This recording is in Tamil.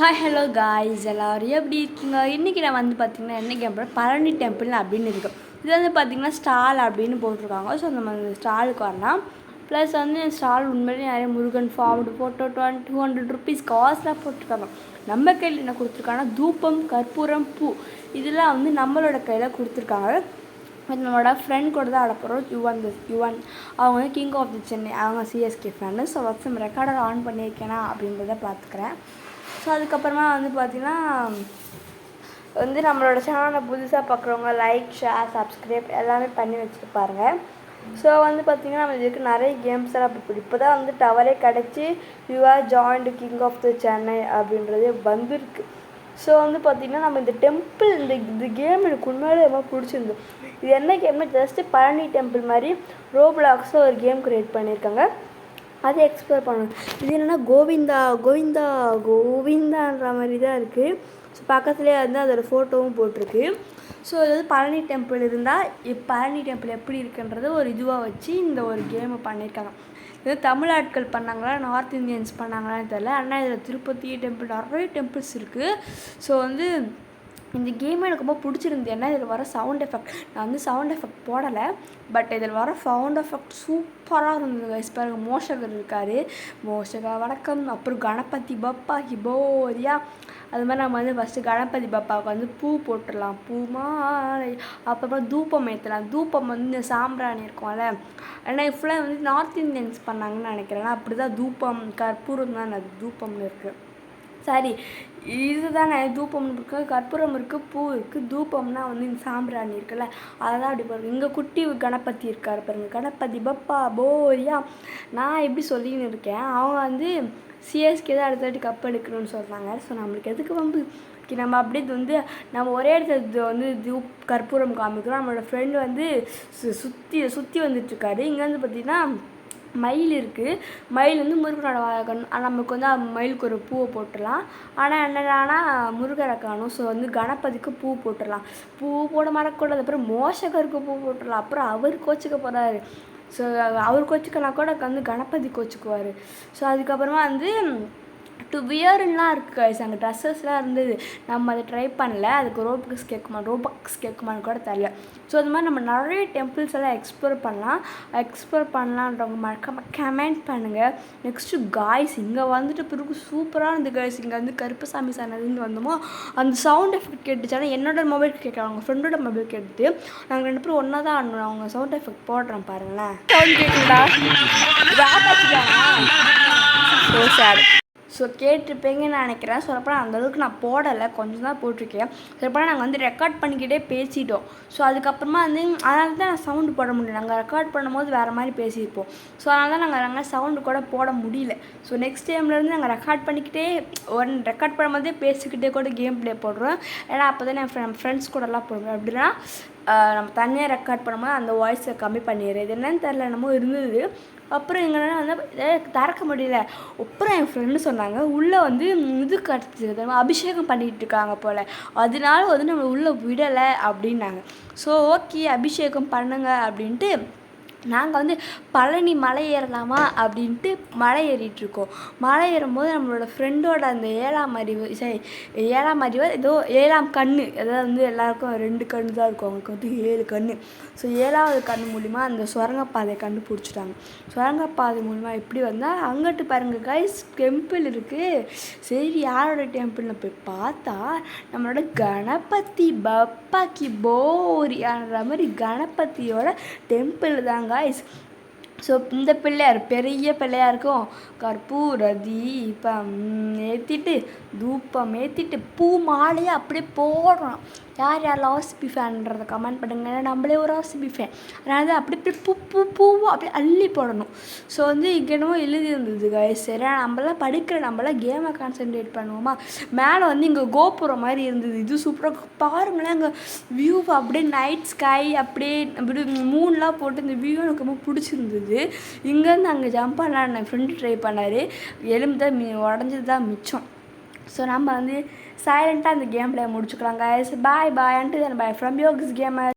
ஹாய் ஹலோ காய்ஸ் எல்லோரும் எப்படி இருக்கீங்க? இன்றைக்கி நான் வந்து பார்த்திங்கன்னா என்ன கேம் பழனி டெம்பிள் அப்படின்னு இருக்குது. இது வந்து பார்த்திங்கன்னா ஸ்டால் அப்படின்னு போட்டிருக்காங்க. ஸோ நம்ம அந்த ஸ்டாலுக்கு வரலாம். ப்ளஸ் வந்து ஸ்டால் உண்மையிலேயே நிறைய முருகன் ஃபார்வர்டு ஃபோட்டோ 200 ருபீஸ் காஸ்ட்லாம் போட்டிருக்காங்க. நம்ம கையில் என்ன கொடுத்துருக்காங்கன்னா தூபம், கற்பூரம், பூ இதெல்லாம் வந்து நம்மளோட கையில் கொடுத்துருக்காங்க. நம்மளோட ஃப்ரெண்ட் கூட தான் அடப்புறோம். யுவன் அவங்க வந்து கிங் ஆஃப் தி சென்னை, அவங்க CSK fan. So WhatsApp recorder on பண்ணியிருக்கேனா அப்படின்றத பார்த்துக்கிறேன். ஸோ அதுக்கப்புறமா வந்து பார்த்திங்கன்னா வந்து நம்மளோட சேனலை புதுசாக பார்க்குறவங்க லைக், ஷேர், சப்ஸ்கிரைப் எல்லாமே பண்ணி வச்சுருப்பாருங்க. ஸோ வந்து பார்த்திங்கன்னா நம்ம இதுக்கு நிறைய கேம்ஸ் எல்லாம் இப்போ தான் வந்து டவரே கிடச்சி you are joint king of the Chennai அப்படின்றது வந்திருக்கு. ஸோ வந்து பார்த்திங்கன்னா நம்ம இந்த டெம்பிள் இந்த கேம் எனக்கு உண்மையிலே ரொம்ப பிடிச்சிருந்து. இது என்ன கேம்னா ஜஸ்ட்டு பழனி டெம்பிள் மாதிரி ரோப்ளாக்ஸில் ஒரு கேம் க்ரியேட் பண்ணியிருக்காங்க. அதை எக்ஸ்ப்ளோர் பண்ணணும். இது என்னென்னா கோவிந்தான்ற மாதிரி தான் இருக்குது. ஸோ பக்கத்துலேயே வந்து அதோடய ஃபோட்டோவும் போட்டிருக்கு. ஸோ அது வந்து பழனி டெம்பிள் இருந்தால் பழனி டெம்பிள் எப்படி இருக்குன்றது ஒரு இதுவாக வச்சு இந்த ஒரு கேமை பண்ணியிருக்காங்க. இது தமிழ் ஆட்கள் பண்ணாங்களா, நார்த் இந்தியன்ஸ் பண்ணாங்களான்னு தெரியல. ஆனால் இதில் திருப்பதி டெம்பிள் நிறைய டெம்பிள்ஸ் இருக்குது. ஸோ வந்து இந்த கேம் எனக்கு ரொம்ப பிடிச்சிருந்து. ஏன்னா இதில் வர சவுண்ட் எஃபெக்ட், நான் வந்து சவுண்ட் எஃபெக்ட் போடலை, பட் இதில் வர சவுண்ட் எஃபெக்ட் சூப்பராக இருந்தது. கைஸ் பாருங்க, மோஷகர் இருக்கார், மோஷகா வணக்கம். அப்புறம் கணபதி பப்பா ஹிபோரியா, அது மாதிரி நம்ம வந்து ஃபஸ்ட்டு கணபதி பப்பாவுக்கு வந்து பூ போட்டுடலாம், பூ மாலை. அப்புறமா தூபம் ஏற்றலாம். தூபம் வந்து இந்த சாம்பிராணி இருக்கும்ல, ஏன்னா ஃபுல்லாக வந்து நார்த் இந்தியன்ஸ் பண்ணாங்கன்னு நினைக்கிறேன். அப்படி தான் தூபம் கற்பூரம் தான் அது தூபம்னு இருக்குது. சரி, இது தானே தூபம் இருக்குது, கற்பூரம் இருக்குது, பூ இருக்குது. தூபம்னா வந்து இந்த சாம்பிராணி இருக்குல்ல, அதை தான் அப்படி பாருங்கள். இங்கே குட்டி கணபதி இருக்கார் பாருங்கள், கணபதி பப்பா போரியா. நான் எப்படி சொல்லின்னு இருக்கேன், அவங்க வந்து சிஎஸ்கே தான் அடுத்தடுத்து கப் எடுக்கணும்னு சொல்கிறாங்க. ஸோ நம்மளுக்கு எதுக்கு வந்து நம்ம அப்படியே வந்து நம்ம ஒரே இடத்துல வந்து கற்பூரம் காமிக்கிறோம். நம்மளோட ஃப்ரெண்டு வந்து சுற்றி வந்துட்டுருக்காரு. இங்கே வந்து பார்த்திங்கன்னா மயில் இருக்குது. மயில் வந்து முருகனோட கண். நமக்கு வந்து மயிலுக்கு ஒரு பூவை போட்டுடலாம். ஆனால் என்னென்னா முருகரை காணும். ஸோ வந்து கணபதிக்கு பூ போட்டுடலாம். பூ போட மறக்கூடாது. அப்புறம் மோஷகருக்கு பூ போட்டுடலாம். அப்புறம் அவர் கோச்சிக்க போகிறாரு. ஸோ அவர் கோச்சிக்கனா கூட வந்து கணபதி கோச்சிக்குவார். ஸோ அதுக்கப்புறமா வந்து வியர்லாம் இருக்குது கைஸ். அங்கே ட்ரெஸ்ஸஸ்லாம் இருந்தது. நம்ம அதை ட்ரை பண்ணல. அதுக்கு ரோபக்ஸ் கேட்குமான்னு கூட தெரியல. ஸோ அது மாதிரி நம்ம நிறைய டெம்பிள்ஸ் எல்லாம் எக்ஸ்ப்ளோர் பண்ணலான்றவங்க மறக்காம கமெண்ட் பண்ணுங்கள். நெக்ஸ்ட்டு காய்ஸ், இங்கே வந்துட்டு பிறகு சூப்பராக இருந்தது கைஸ். இங்கே வந்து கருப்பசாமி சாணத்துலேருந்து வந்தோமோ அந்த சவுண்ட் எஃபெக்ட் கேட்டுச்சானா என்னோட மொபைல் கேட்கலாம், அவங்க ஃப்ரெண்டோட மொபைல் கேட்டுட்டு நாங்கள் 2 பேரும் ஒன்றா தான் ஆடணும். அவங்க சவுண்ட் எஃபெக்ட் போடுறோம் பாருங்களேன். சவுண்ட் கேட்குங்களா? So sad. ஸோ கேட்டிருப்பீங்கன்னு நினைக்கிறேன். சொல்லப்போனால் அந்தளவுக்கு நான் போடலை, கொஞ்சம் தான் போட்டிருக்கேன். சொல்லப்போனால் நாங்கள் வந்து ரெக்கார்ட் பண்ணிக்கிட்டே பேசிட்டோம். ஸோ அதுக்கப்புறமா வந்து அதனால தான் நான் சவுண்டு போட முடியல. நாங்கள் ரெக்கார்ட் பண்ணும்போது வேறு மாதிரி பேசியிருப்போம். ஸோ அதனால தான் நாங்கள் சவுண்டு கூட போட முடியல. ஸோ நெக்ஸ்ட் டைம்லேருந்து நாங்கள் ரெக்கார்ட் பண்ணிக்கிட்டே ரெக்கார்ட் பண்ணும்போதே பேசிக்கிட்டே கூட கேம் ப்ளே போடுறோம். ஏன்னா அப்போ தான் என் ஃப்ரெண்ட்ஸ் கூடலாம் போடுவேன். அப்படின்னா நம்ம தனியாக ரெக்கார்ட் பண்ணும்போது அந்த வாய்ஸை கம்மி பண்ணிடுறேன். இது என்னன்னு தெரில, என்னமோ இருந்தது. அப்புறம் எங்கன்னா வந்து திறக்க முடியல. அப்புறம் என் ஃப்ரெண்டு சொன்னாங்க உள்ளே வந்து இது கிடச்சிது, அபிஷேகம் பண்ணிகிட்டு இருக்காங்க போல், அதனால வந்து நம்ம உள்ளே விடலை அப்படின்னாங்க. ஸோ ஓகே, அபிஷேகம் பண்ணுங்க அப்படின்ட்டு நாங்கள் வந்து பழனி மலை ஏறலாமா அப்படின்ட்டு மலை ஏறிட்டுருக்கோம். மலை ஏறும்போது நம்மளோட ஃப்ரெண்டோட அந்த 7ஆம் அறிவு ஏதோ 7ஆம் கண், அதாவது வந்து எல்லாருக்கும் 2 கண் தான் இருக்கும், அவங்களுக்கு வந்து 7 கண். ஸோ 7ஆவது கண் மூலிமா அந்த சுரங்கப்பாதையை கண்டுபிடிச்சிட்டாங்க. சுரங்கப்பாதை மூலிமா எப்படி வந்தால் அங்கிட்டு பாருங்கள் கைஸ் டெம்பிள் இருக்குது. சரி, யாரோட டெம்பிள்னு போய் பார்த்தா நம்மளோட கணபதி பப்பாக்கி போரியான்ற மாதிரி கணபதியோட டெம்பிள் தாங்க கைஸ். ஸோ இந்த பிள்ளையார் பெரிய பிள்ளையாருக்கும் கற்பூர தீபம் ஏற்றிட்டு தூபம் ஏற்றிட்டு பூ மாலையாக அப்படியே போடுறோம். யார் ஆர்சிபி ஃபேன்ன்றதை கமெண்ட் பண்ணுங்க. நம்மளே ஒரு ஆர்சிபி ஃபேன், அதனால தான் அப்படி பூவாக அப்படியே அள்ளி போடணும். ஸோ வந்து இங்கே என்னமோ எழுதி இருந்தது கைஸ். சரி, நம்மளாம் கேமை கான்சென்ட்ரேட் பண்ணுவோமா. மேலே வந்து இங்கே கோபுரம் மாதிரி இருந்தது. இது சூப்பராக பாருங்களேன், அங்கே வியூ அப்படியே நைட் ஸ்கை அப்படியே மூன்லாம் போட்டு இந்த வியூ எனக்கு ரொம்ப பிடிச்சிருந்தது. இங்கேருந்து அங்கே ஜம்ப் பண்ணலான்னு என் ஃப்ரெண்டு ட்ரை பண்ணார். எலும்பு தான் உடஞ்சது தான் மிச்சம். ஸோ நம்ம வந்து சைலண்ட்டாக அந்த கேம் பிளே முடிச்சுக்கலாம் guys. Bye bye and bye from Yogi's gamer.